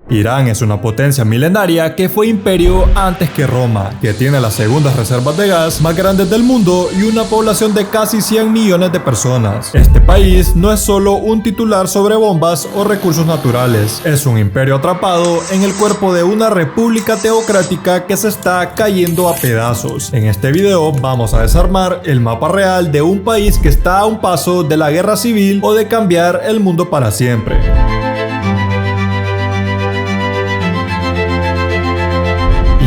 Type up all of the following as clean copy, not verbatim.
Irán es una potencia milenaria que fue imperio antes que Roma, que tiene las segundas reservas de gas más grandes del mundo y una población de casi 100 millones de personas. Este país no es solo un titular sobre bombas o recursos naturales, es un imperio atrapado en el cuerpo de una república teocrática que se está cayendo a pedazos. En este video vamos a desarmar el mapa real de un país que está a un paso de la guerra civil o de cambiar el mundo para siempre.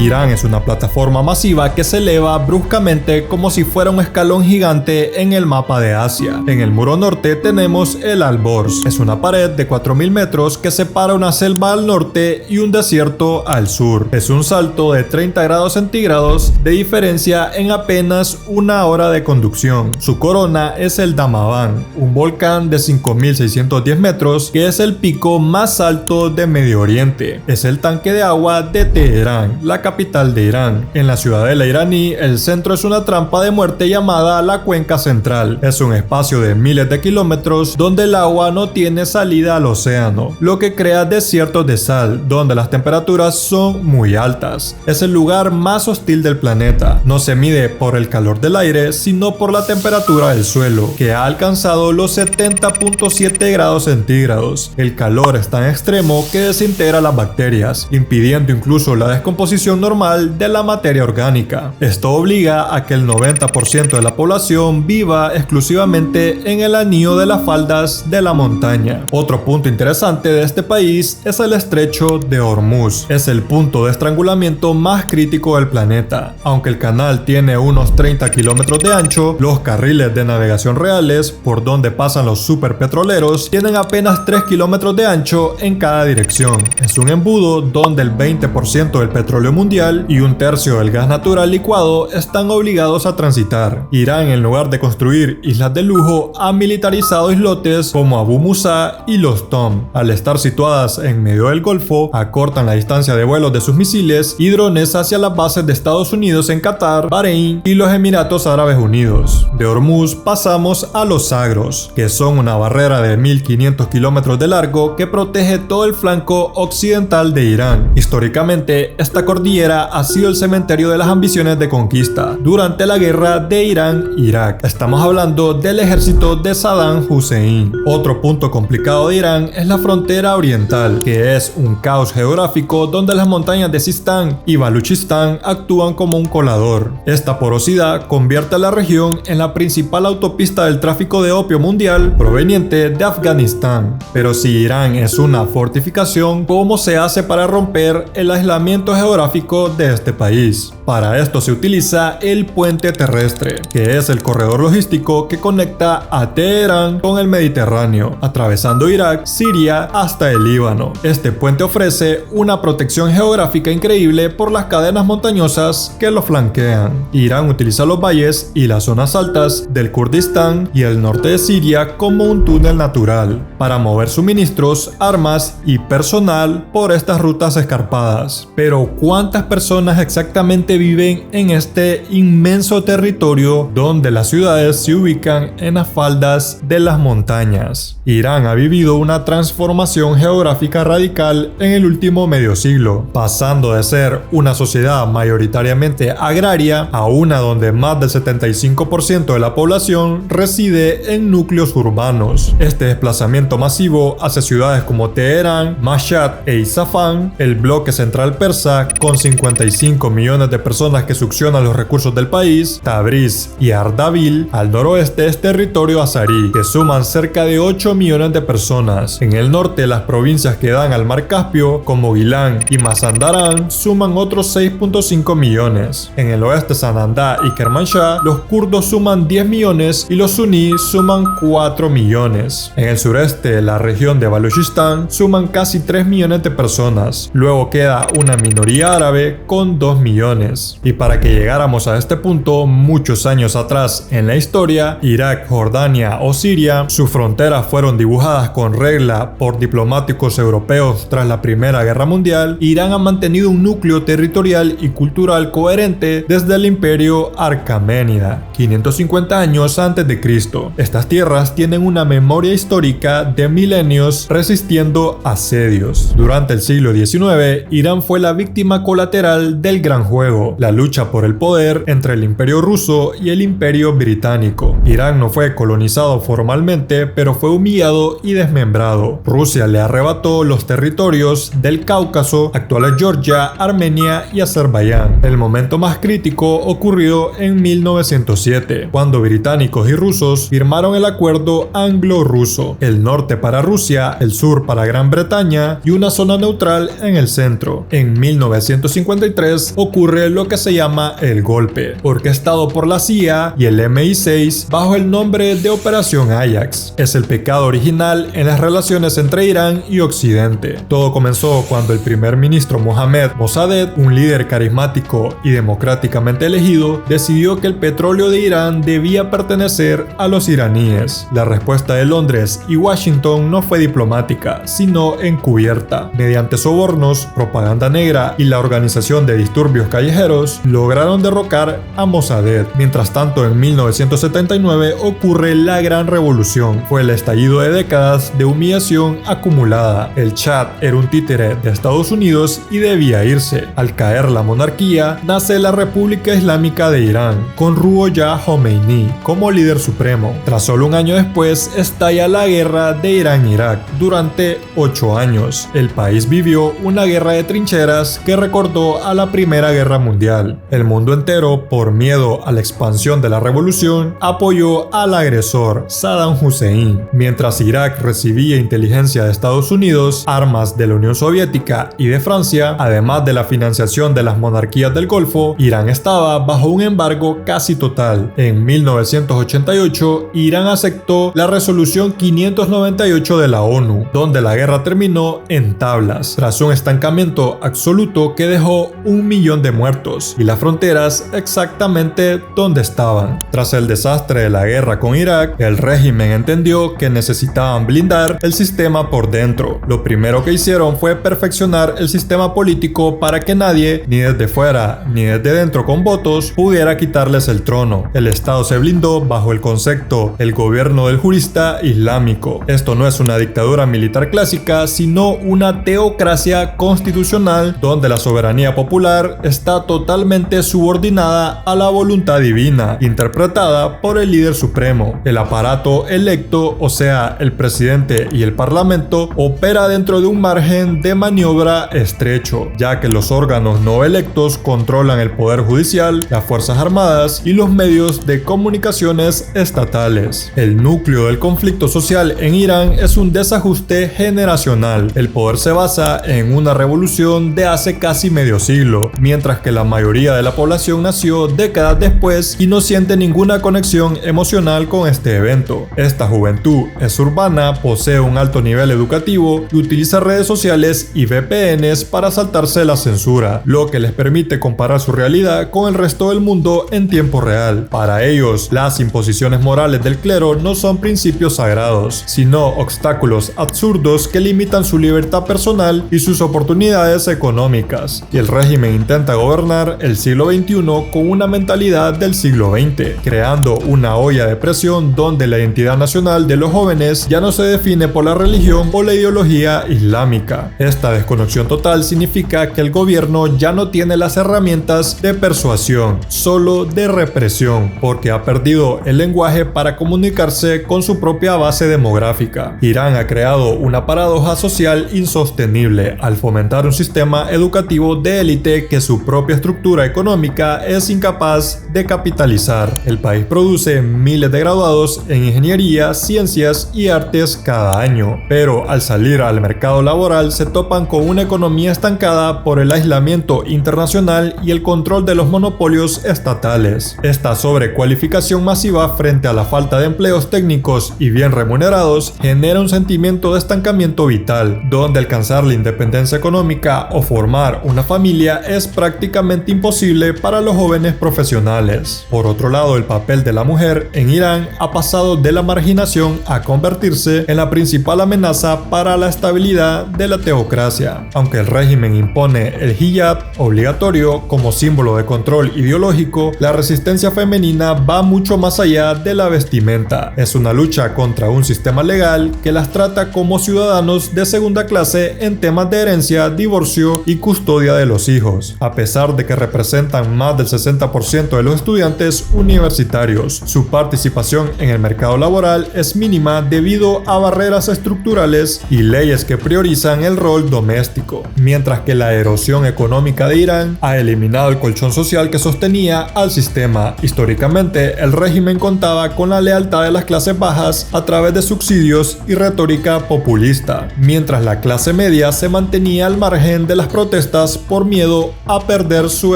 Irán es una plataforma masiva que se eleva bruscamente como si fuera un escalón gigante en el mapa de Asia. En el muro norte tenemos el Alborz. Es una pared de 4000 metros que separa una selva al norte y un desierto al sur. Es un salto de 30 grados centígrados de diferencia en apenas una hora de conducción. Su corona es el Damavand, un volcán de 5610 metros que es el pico más alto de Medio Oriente. Es el tanque de agua de Teherán, la capital de Irán. En la ciudadela iraní, el centro es una trampa de muerte llamada la Cuenca Central. Es un espacio de miles de kilómetros donde el agua no tiene salida al océano, lo que crea desiertos de sal, donde las temperaturas son muy altas. Es el lugar más hostil del planeta. No se mide por el calor del aire, sino por la temperatura del suelo, que ha alcanzado los 70.7 grados centígrados. El calor es tan extremo que desintegra las bacterias, impidiendo incluso la descomposición normal de la materia orgánica. Esto obliga a que el 90% de la población viva exclusivamente en el anillo de las faldas de la montaña. Otro punto interesante de este país es el estrecho de Hormuz. Es el punto de estrangulamiento más crítico del planeta. Aunque el canal tiene unos 30 kilómetros de ancho, los carriles de navegación reales, por donde pasan los superpetroleros, tienen apenas 3 kilómetros de ancho en cada dirección. Es un embudo donde el 20% del petróleo mundial y un tercio del gas natural licuado están obligados a transitar. Irán, en lugar de construir islas de lujo, ha militarizado islotes como Abu Musa y Los Tom. Al estar situadas en medio del Golfo, acortan la distancia de vuelos de sus misiles y drones hacia las bases de Estados Unidos en Qatar, Bahrein y los Emiratos Árabes Unidos. De Hormuz pasamos a los Zagros, que son una barrera de 1500 kilómetros de largo que protege todo el flanco occidental de Irán. Históricamente, esta cordillera ha sido el cementerio de las ambiciones de conquista durante la guerra de Irán-Irak. Estamos hablando del ejército de Saddam Hussein. Otro punto complicado de Irán es la frontera oriental, que es un caos geográfico donde las montañas de Sistán y Baluchistán actúan como un colador. Esta porosidad convierte a la región en la principal autopista del tráfico de opio mundial proveniente de Afganistán. Pero si Irán es una fortificación, ¿cómo se hace para romper el aislamiento geográfico de este país? Para esto se utiliza el puente terrestre, que es el corredor logístico que conecta a Teherán con el Mediterráneo, atravesando Irak, Siria hasta el Líbano. Este puente ofrece una protección geográfica increíble por las cadenas montañosas que lo flanquean. Irán utiliza los valles y las zonas altas del Kurdistán y el norte de Siria como un túnel natural para mover suministros, armas y personal por estas rutas escarpadas. Pero ¿cuántas personas exactamente viven en este inmenso territorio donde las ciudades se ubican en las faldas de las montañas? Irán ha vivido una transformación geográfica radical en el último medio siglo, pasando de ser una sociedad mayoritariamente agraria a una donde más del 75% de la población reside en núcleos urbanos. Este desplazamiento masivo hacia ciudades como Teherán, Mashhad e Isfahán, el bloque central persa con 55 millones de personas que succionan los recursos del país, Tabriz y Ardabil. Al noroeste es territorio azarí, que suman cerca de 8 millones de personas. En el norte, las provincias que dan al mar Caspio, como Gilán y Mazandarán, suman otros 6.5 millones. En el oeste, Sanandá y Kermanshah, los kurdos suman 10 millones y los suníes suman 4 millones. En el sureste, la región de Baluchistán suman casi 3 millones de personas. Luego queda una minoría árabe árabe con 2 millones. Y para que llegáramos a este punto, muchos años atrás en la historia, Irak, Jordania o Siria, sus fronteras fueron dibujadas con regla por diplomáticos europeos tras la Primera Guerra Mundial. Irán ha mantenido un núcleo territorial y cultural coherente desde el Imperio Acarmenida, 550 años antes de Cristo. Estas tierras tienen una memoria histórica de milenios resistiendo asedios. Durante el siglo XIX, Irán fue la víctima colateral del Gran Juego, la lucha por el poder entre el Imperio Ruso y el Imperio Británico. Irán no fue colonizado formalmente, pero fue humillado y desmembrado. Rusia le arrebató los territorios del Cáucaso, actuales Georgia, Armenia y Azerbaiyán. El momento más crítico ocurrió en 1907, cuando británicos y rusos firmaron el acuerdo anglo-ruso, el norte para Rusia, el sur para Gran Bretaña y una zona neutral en el centro. En 1953 ocurre lo que se llama el golpe, orquestado por la CIA y el MI6 bajo el nombre de Operación Ajax. Es el pecado original en las relaciones entre Irán y Occidente. Todo comenzó cuando el primer ministro Mohammad Mossadegh, un líder carismático y democráticamente elegido, decidió que el petróleo de Irán debía pertenecer a los iraníes. La respuesta de Londres y Washington no fue diplomática, sino encubierta. Mediante sobornos, propaganda negra y la organización de disturbios callejeros, lograron derrocar a Mossadegh. Mientras tanto, en 1979 ocurre la Gran Revolución. Fue el estallido de décadas de humillación acumulada. El Shah era un títere de Estados Unidos y debía irse. Al caer la monarquía, nace la República Islámica de Irán, con Ruhollah Khomeini como líder supremo. Tras solo un año después, estalla la guerra de Irán-Irak. Durante 8 años, el país vivió una guerra de trincheras que recordó a la Primera Guerra Mundial. El mundo entero, por miedo a la expansión de la revolución, apoyó al agresor, Saddam Hussein. Mientras Irak recibía inteligencia de Estados Unidos, armas de la Unión Soviética y de Francia, además de la financiación de las monarquías del Golfo, Irán estaba bajo un embargo casi total. En 1988, Irán aceptó la resolución 598 de la ONU, donde la guerra terminó en tablas, tras un estancamiento absoluto que dejó 1 millón de muertos y las fronteras exactamente donde estaban. Tras el desastre de la guerra con Irak, el régimen entendió que necesitaban blindar el sistema por dentro. Lo primero que hicieron fue perfeccionar el sistema político para que nadie, ni desde fuera ni desde dentro con votos, pudiera quitarles el trono. El Estado se blindó bajo el concepto el gobierno del jurista islámico. Esto no es una dictadura militar clásica, sino una teocracia constitucional donde la soberanía popular está totalmente subordinada a la voluntad divina, interpretada por el líder supremo. El aparato electo, o sea, el presidente y el parlamento, opera dentro de un margen de maniobra estrecho, ya que los órganos no electos controlan el poder judicial, las fuerzas armadas y los medios de comunicaciones estatales. El núcleo del conflicto social en Irán es un desajuste generacional. El poder se basa en una revolución de hace casi medio siglo, mientras que la mayoría de la población nació décadas después y no siente ninguna conexión emocional con este evento. Esta juventud es urbana, posee un alto nivel educativo y utiliza redes sociales y VPNs para saltarse la censura, lo que les permite comparar su realidad con el resto del mundo en tiempo real. Para ellos, las imposiciones morales del clero no son principios sagrados, sino obstáculos absurdos que limitan su libertad personal y sus oportunidades económicas. Y el régimen intenta gobernar el siglo XXI con una mentalidad del siglo XX, creando una olla de presión donde la identidad nacional de los jóvenes ya no se define por la religión o la ideología islámica. Esta desconexión total significa que el gobierno ya no tiene las herramientas de persuasión, solo de represión, porque ha perdido el lenguaje para comunicarse con su propia base demográfica. Irán ha creado una paradoja social insostenible al fomentar un sistema educativo de élite que su propia estructura económica es incapaz de capitalizar. El país produce miles de graduados en ingeniería, ciencias y artes cada año, pero al salir al mercado laboral se topan con una economía estancada por el aislamiento internacional y el control de los monopolios estatales. Esta sobrecualificación masiva frente a la falta de empleos técnicos y bien remunerados genera un sentimiento de estancamiento vital, donde alcanzar la independencia económica o formar una una familia es prácticamente imposible para los jóvenes profesionales. Por otro lado, el papel de la mujer en Irán ha pasado de la marginación a convertirse en la principal amenaza para la estabilidad de la teocracia. Aunque el régimen impone el hijab obligatorio como símbolo de control ideológico, la resistencia femenina va mucho más allá de la vestimenta. Es una lucha contra un sistema legal que las trata como ciudadanos de segunda clase en temas de herencia, divorcio y custodia de los hijos, a pesar de que representan más del 60% de los estudiantes universitarios. Su participación en el mercado laboral es mínima debido a barreras estructurales y leyes que priorizan el rol doméstico, mientras que la erosión económica de Irán ha eliminado el colchón social que sostenía al sistema. Históricamente, el régimen contaba con la lealtad de las clases bajas a través de subsidios y retórica populista, mientras la clase media se mantenía al margen de las protestas por miedo a perder su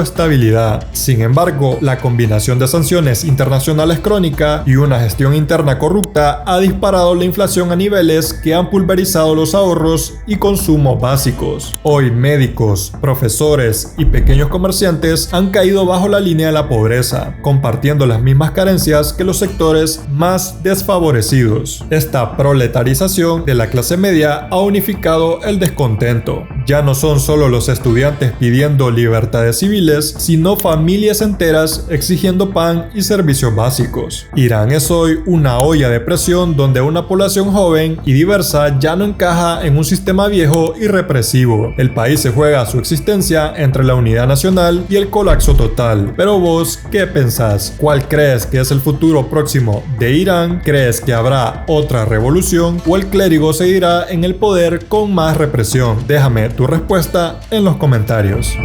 estabilidad. Sin embargo, la combinación de sanciones internacionales crónicas y una gestión interna corrupta ha disparado la inflación a niveles que han pulverizado los ahorros y consumos básicos. Hoy, médicos, profesores y pequeños comerciantes han caído bajo la línea de la pobreza, compartiendo las mismas carencias que los sectores más desfavorecidos. Esta proletarización de la clase media ha unificado el descontento. Ya no son solo los estudiantes pidiendo libertades civiles, sino familias enteras exigiendo pan y servicios básicos. Irán es hoy una olla de presión donde una población joven y diversa ya no encaja en un sistema viejo y represivo. El país se juega su existencia entre la unidad nacional y el colapso total. Pero vos, ¿qué pensás? ¿Cuál crees que es el futuro próximo de Irán? ¿Crees que habrá otra revolución o el clérigo seguirá en el poder con más represión? Déjame tu respuesta en los comentarios.